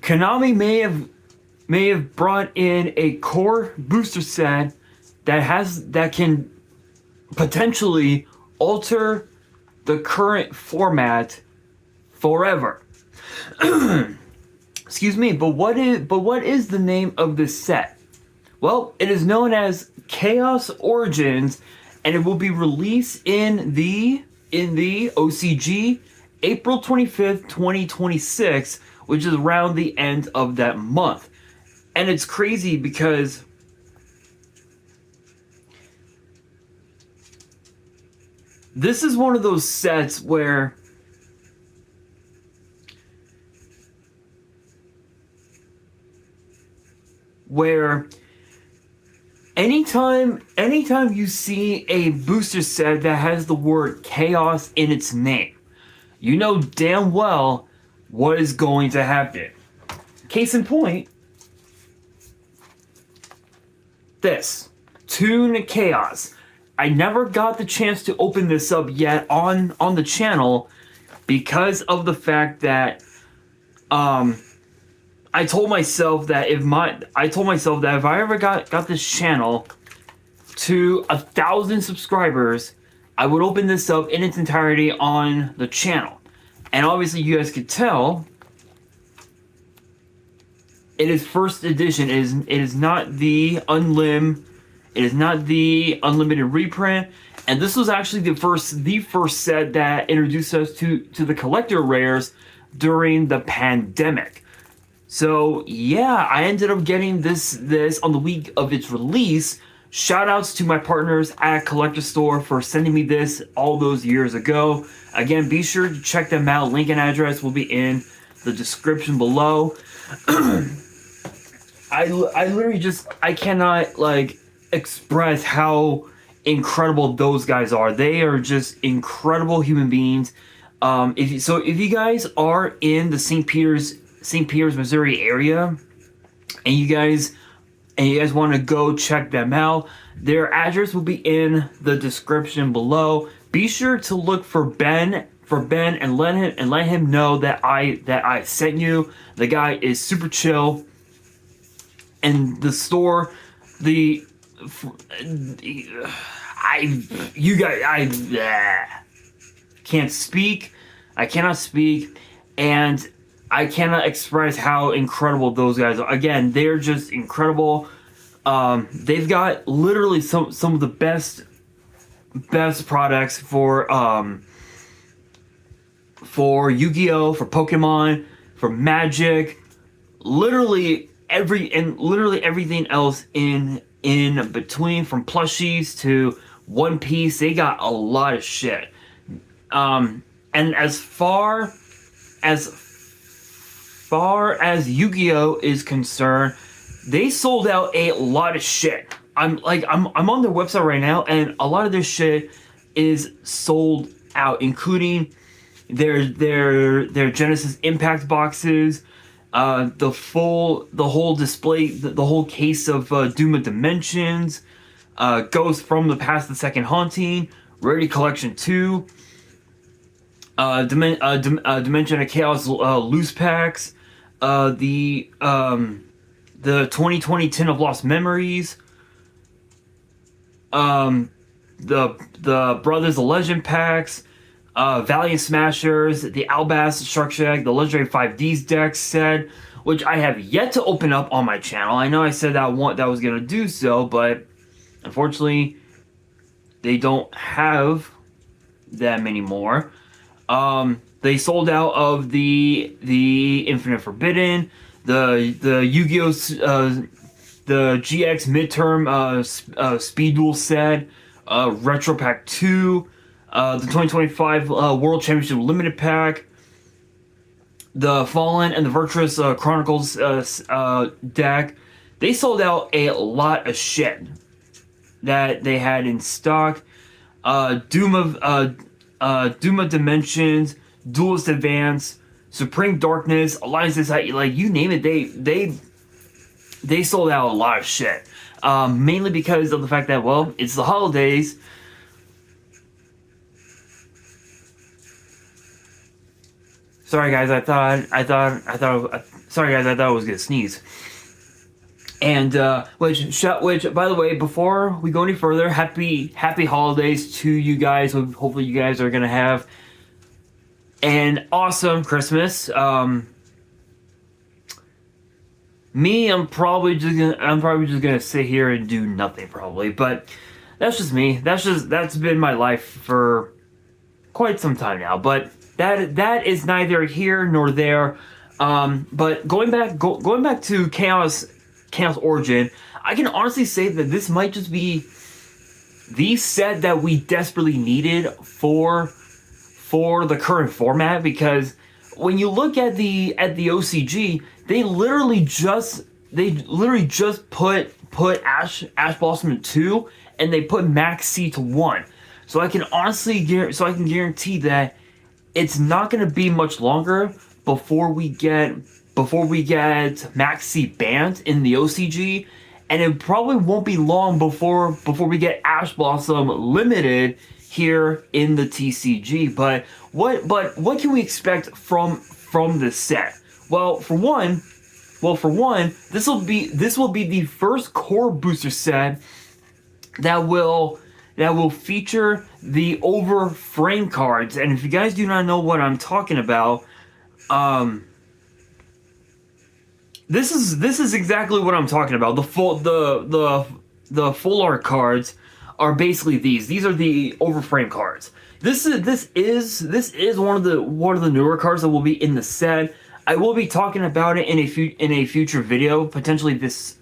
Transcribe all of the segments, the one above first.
Konami may have brought in a core booster set that can potentially alter the current format forever. Excuse me, but what is the name of this set? Well, it is known as Chaos Origins, and it will be released in the OCG April 25th, 2026, which is around the end of that month. And it's crazy because this is one of those sets where anytime you see a booster set that has the word chaos in its name, you know damn well what is going to happen. Case in point, this Toon Chaos. I never got the chance to open this up yet on the channel because of the fact that I told myself that if I ever got this channel to 1,000 subscribers, I would open this up in its entirety on the channel. And obviously you guys could tell it is first edition. It is not the unlimited reprint. And this was actually the first set that introduced us to the collector rares during the pandemic. So yeah, I ended up getting this on the week of its release. Shout outs to my partners at Collector Store for sending me this all those years ago. Again, be sure to check them out. Link and address will be in the description below. I literally I cannot express how incredible those guys are. They are just incredible human beings. If you guys are in the St. Peters, Missouri area, and you guys want to go check them out, their address will be in the description below. Be sure to look for Ben and let him know that I sent you. The guy is super chill, and the store, can't speak. I cannot speak, and I cannot express how incredible those guys are. Again, they're just incredible. They've got literally some of the best products for Yu-Gi-Oh, for Pokemon, for Magic, literally everything else in between, from plushies to One Piece. They got a lot of shit. And as far as Yu-Gi-Oh is concerned, they sold out a lot of shit. I'm on their website right now, and a lot of their shit is sold out, including their Genesis Impact boxes, the whole display, the whole case of Doom of Dimensions, Ghost from the Past, the Second Haunting, Rarity Collection 2, Dimension of Chaos loose packs, the 2020 Tin of Lost Memories, the Brothers the Legend packs, Valiant Smashers, the Albaz Structure Deck, the Legendary 5Ds deck set, which I have yet to open up on my channel. I know I said that I was gonna do so, but unfortunately they don't have that many more. They sold out of the Infinite Forbidden, the Yu-Gi-Oh! The GX midterm Speed Duel set, Retro Pack 2, the 2025 World Championship Limited Pack, the Fallen and the Virtuous Chronicles deck. They sold out a lot of shit that they had in stock. Doom of Dimensions, Duelist Advance, Supreme Darkness, Alliance Society, you name it, they sold out a lot of shit. Mainly because of the fact that, well, it's the holidays. Sorry guys, sorry guys, I thought I was gonna sneeze. And which by the way, before we go any further, happy holidays to you guys. Hopefully you guys are gonna have an awesome Christmas. Me, I'm probably just gonna sit here and do nothing probably, but that's just me. That's been my life for quite some time now. But that is neither here nor there. But going back to Chaos Origin, I can honestly say that this might just be the set that we desperately needed for the current format, because when you look at the OCG, they literally just put Ash Blossom to 2, and they put Max C to 1. So I can guarantee that it's not going to be much longer before we get Max C banned in the OCG, and it probably won't be long before we get Ash Blossom limited here in the TCG. But what can we expect from this set? Well, for one, this will be the first core booster set that will feature the over frame cards. And if you guys do not know what I'm talking about, this is exactly what I'm talking about. The full art cards are basically these. These are the over frame cards. This is one of the newer cards that will be in the set. I will be talking about it in a future video, potentially this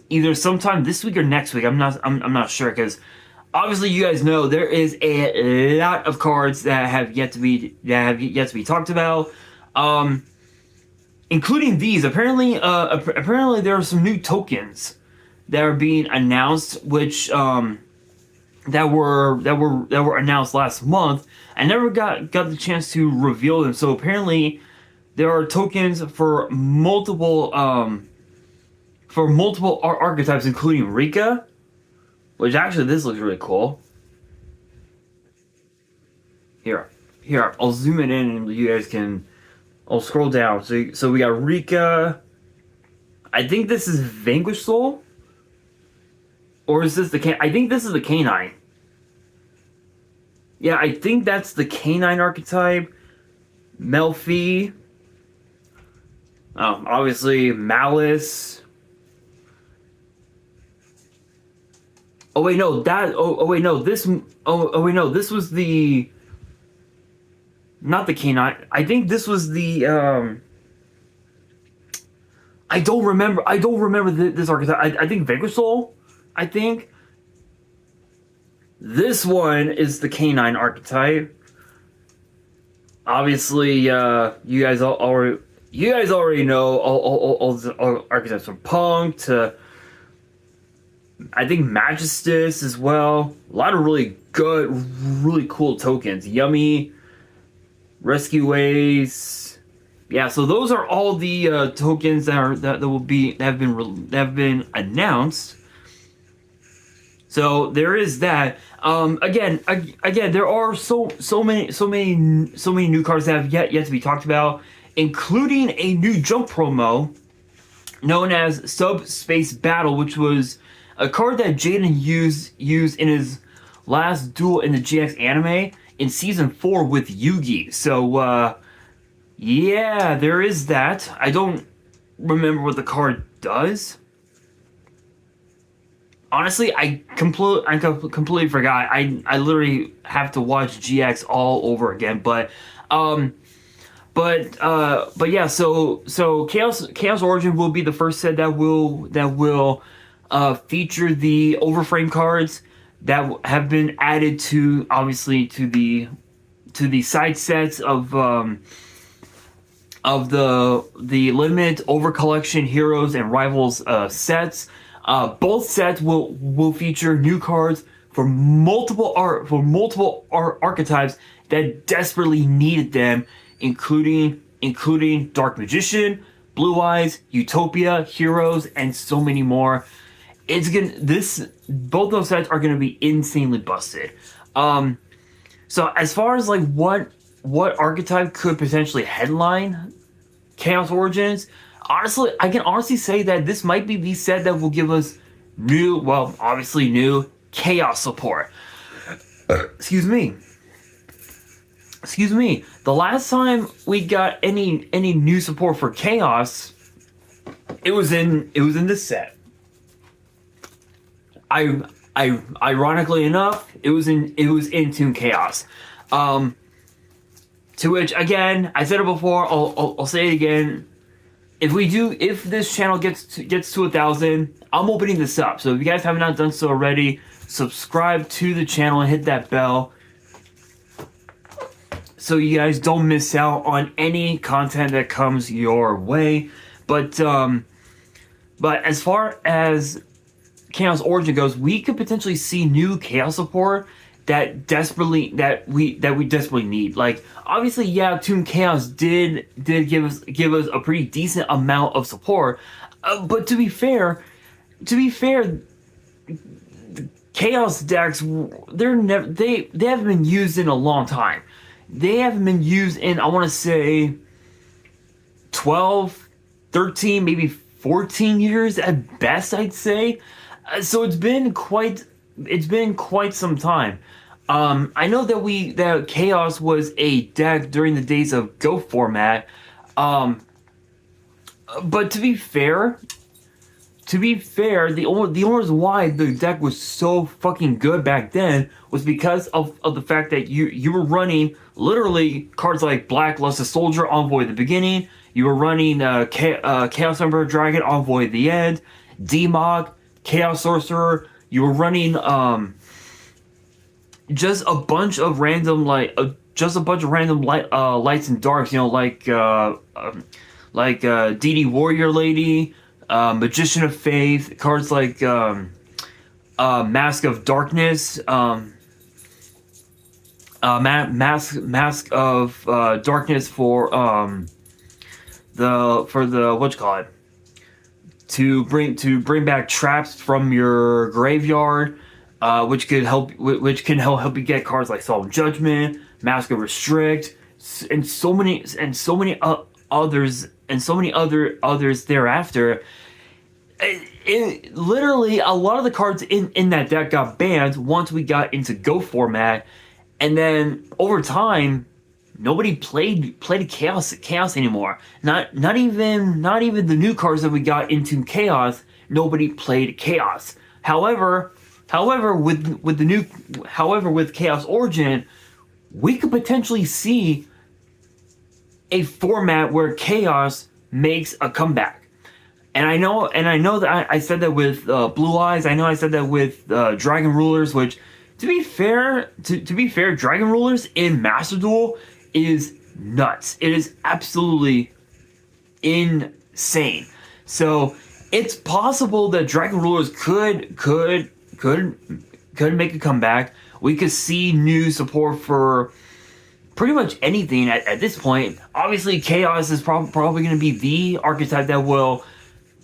either sometime this week or next week. I'm not sure, because obviously you guys know there is a lot of cards that have yet to be talked about, including these. Apparently there are some new tokens that are being announced, which that were announced last month. I never got the chance to reveal them. So apparently there are tokens for multiple archetypes, including Rika, which actually this looks really cool. Here, I'll zoom it in and you guys can. I'll scroll down. So we got Rika. I think this is Vanquish Soul, or is this the I think this is the Canine. Yeah, I think that's the Canine archetype. Melfi. Obviously Malice. Oh wait, no, this was the, not the Canine. I think this was the I don't remember this archetype. I think Vanquish Soul. I think this one is the Canine archetype. Obviously, you guys already know all the archetypes from Punk to, I think, Magistus as well. A lot of really good, really cool tokens. Yummy, Rescue Ways. Yeah, so those are all the tokens that have been announced. So there is that. Again, there are so many new cards that have yet to be talked about, including a new jump promo known as Subspace Battle, which was a card that Jaden used in his last duel in the GX anime in Season 4 with Yugi. So, yeah, there is that. I don't remember what the card does. Honestly, I completely forgot. I literally have to watch GX all over again. But yeah. So Chaos Origin will be the first set that will feature the overframe cards that have been added to, obviously, to the side sets of the limited over collection heroes and rivals sets. Both sets will feature new cards for multiple archetypes that desperately needed them, including Dark Magician, Blue Eyes, Utopia, Heroes, and so many more. Both those sets are gonna be insanely busted. So as far as like what what archetype could potentially headline Chaos Origins, honestly, I can honestly say that this might be the set that will give us new, well, obviously new Chaos support. Excuse me. Excuse me. The last time we got any new support for Chaos, it was in this set. I ironically enough, it was in Toon Chaos. To which, again, I said it before, I'll say it again. If this channel gets to 1,000, I'm opening this up. So if you guys have not done so already, subscribe to the channel and hit that bell, so you guys don't miss out on any content that comes your way. But as far as Chaos Origin goes, we could potentially see new Chaos support that we desperately need. Like, obviously, yeah, Toon Chaos did give us a pretty decent amount of support, but to be fair, Chaos decks, they haven't been used in a long time. They haven't been used in, I want to say, 12, 13, maybe 14 years at best, I'd say. So it's been quite some time. I know that Chaos was a deck during the days of Go format, but to be fair, the only reason why the deck was so fucking good back then was because of the fact that you were running literally cards like Black Luster Soldier, Envoy at the beginning. You were running Chaos Emperor Dragon, Envoy at the end, Demog, Chaos Sorcerer. You were running just a bunch of random lights and darks. You know, like DD Warrior Lady, Magician of Faith, cards like Mask of Darkness, Mask of Darkness for the what you call it, to bring back traps from your graveyard, which can help you get cards like Solemn Judgment, Mask of Restrict, and so many others thereafter. Literally, a lot of the cards in that deck got banned once we got into Go format, and then over time, nobody played Chaos anymore. Not even the new cards that we got into Chaos. Nobody played Chaos. However, with Chaos Origin, we could potentially see a format where Chaos makes a comeback. And I know that I said that with Blue Eyes. I know I said that with Dragon Rulers, which, to be fair, Dragon Rulers in Master Duel is nuts. It is absolutely insane. So it's possible that Dragon Rulers could make a comeback. We could see new support for pretty much anything at this point. Obviously, Chaos is probably going to be the archetype that will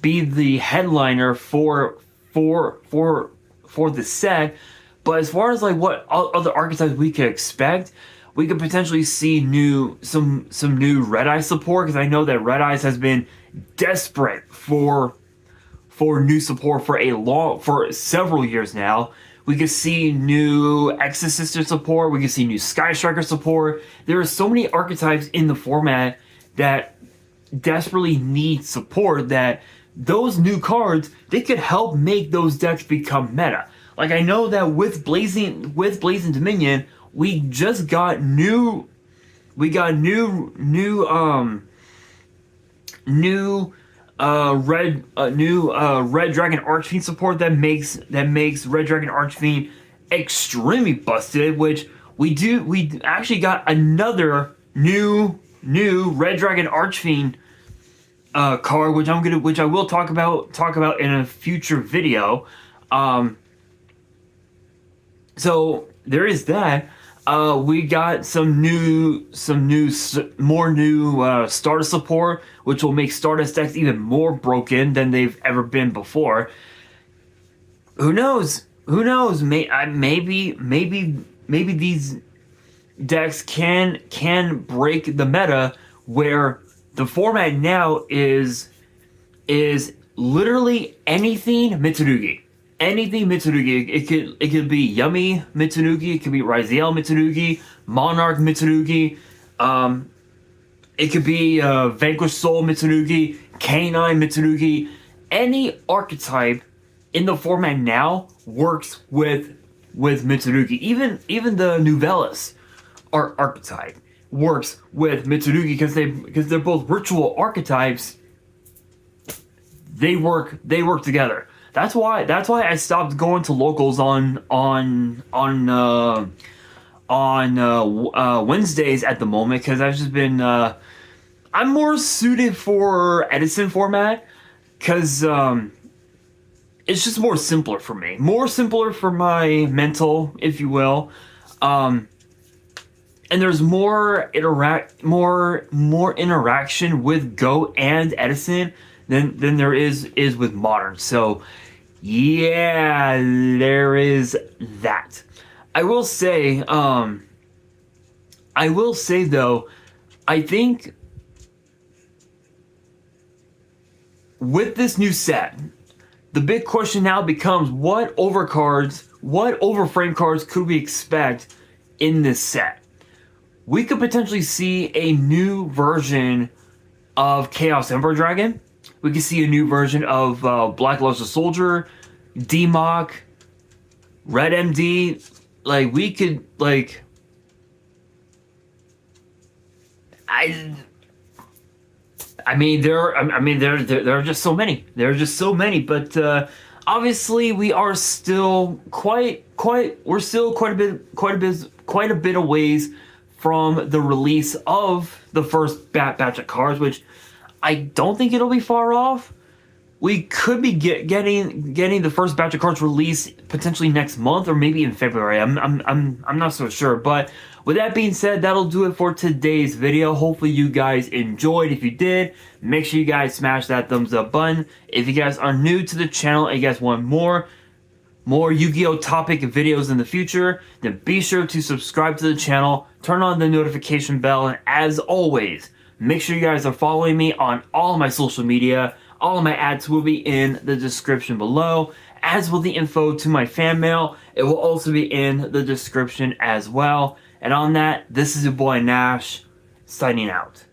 be the headliner for the set. But as far as like what other archetypes we could expect, we could potentially see some new Red Eye support, because I know that Red Eyes has been desperate for new support for several years now. We could see new Exodus Sister support. We could see new Sky Striker support. There are so many archetypes in the format that desperately need support, that those new cards, they could help make those decks become meta. Like, I know that with Blazing Dominion, we just got new Red Dragon Archfiend support that makes Red Dragon Archfiend extremely busted. Which we actually got another new Red Dragon Archfiend card, which I will talk about in a future video. So there is that. We got more new Stardust support, which will make Stardust decks even more broken than they've ever been before. Who knows? Maybe decks can break the meta, where the format now is literally anything Mitsurugi. Anything Mitsurugi. It could be Yummy Mitsurugi, it could be Raziel Mitsurugi, Monarch Mitsurugi, it could be Vanquish Soul Mitsurugi, Canine Mitsurugi. Any archetype in the format now works with Mitsurugi. Even the Novellas archetype works with Mitsurugi because they're both ritual archetypes. They work together. That's why I stopped going to locals on Wednesdays at the moment, because I've just been I'm more suited for Edison format, because it's just more simpler for me, more simpler for my mental, if you will, and there's more interaction with Go and Edison than there is with Modern. So yeah, there is that. I will say though, I think with this new set, the big question now becomes what overframe cards could we expect in this set? We could potentially see a new version of Chaos Emperor Dragon. We could see a new version of Black Luster Soldier, D-Mock, Red MD. Like, we could, like... I mean, there are just so many. There are just so many, but obviously we are still quite a bit a ways from the release of the first batch of cards, which I don't think it'll be far off. We could be getting the first batch of cards released potentially next month, or maybe in February. I'm not so sure. But with that being said, that'll do it for today's video. Hopefully you guys enjoyed. If you did, make sure you guys smash that thumbs up button. If you guys are new to the channel and you guys want more Yu-Gi-Oh topic videos in the future, then be sure to subscribe to the channel, turn on the notification bell, and as always, make sure you guys are following me on all of my social media. All of my ads will be in the description below, as will the info to my fan mail. It will also be in the description as well. And on that, this is your boy Nash, signing out.